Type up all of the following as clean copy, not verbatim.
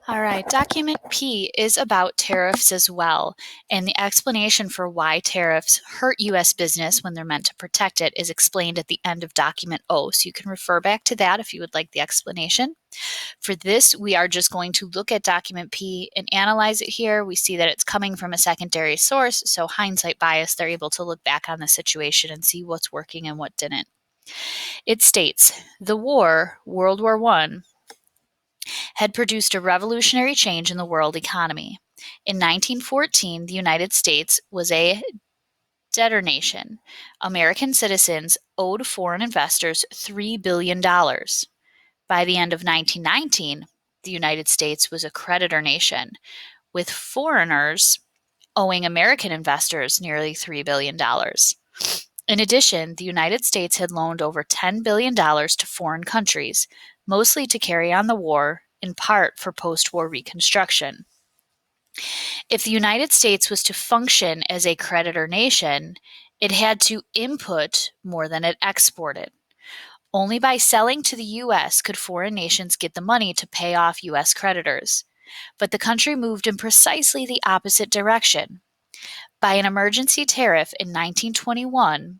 All right, document P is about tariffs as well, and the explanation for why tariffs hurt U.S. business when they're meant to protect it is explained at the end of document O, so you can refer back to that if you would like the explanation. For this, we are just going to look at document P and analyze it here. We see that it's coming from a secondary source, so hindsight bias, they're able to look back on the situation and see what's working and what didn't. It states, the war, World War I, had produced a revolutionary change in the world economy. In 1914, the United States was a debtor nation. American citizens owed foreign investors $3 billion. By the end of 1919, the United States was a creditor nation, with foreigners owing American investors nearly $3 billion. In addition, the United States had loaned over $10 billion to foreign countries, mostly to carry on the war, in part for post-war reconstruction. If the United States was to function as a creditor nation, it had to input more than it exported. Only by selling to the U.S. could foreign nations get the money to pay off U.S. creditors. But the country moved in precisely the opposite direction. By an emergency tariff in 1921,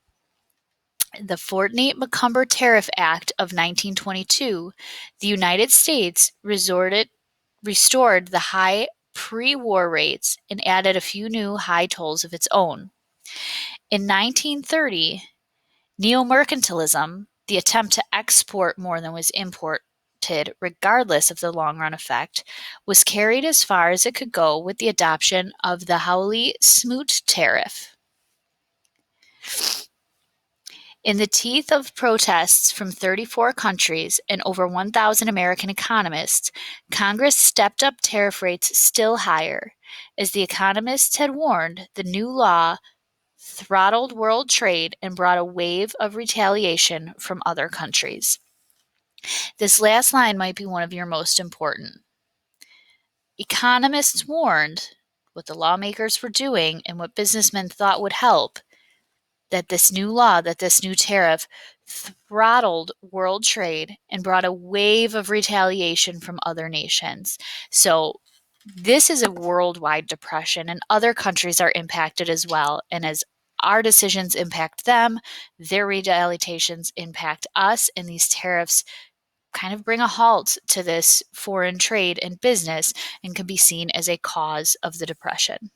the Fortney-McCumber Tariff Act of 1922, the United States restored the high pre-war rates and added a few new high tolls of its own. In 1930, neo-mercantilism, the attempt to export more than was imported, regardless of the long-run effect, was carried as far as it could go with the adoption of the Hawley-Smoot Tariff. In the teeth of protests from 34 countries and over 1,000 American economists, Congress stepped up tariff rates still higher. As the economists had warned, the new law throttled world trade and brought a wave of retaliation from other countries. This last line might be one of your most important. Economists warned what the lawmakers were doing and what businessmen thought would help, that this new law, that this new tariff throttled world trade and brought a wave of retaliation from other nations. So this is a worldwide depression, and other countries are impacted as well. And as our decisions impact them, their retaliations impact us, and these tariffs kind of bring a halt to this foreign trade and business and can be seen as a cause of the depression.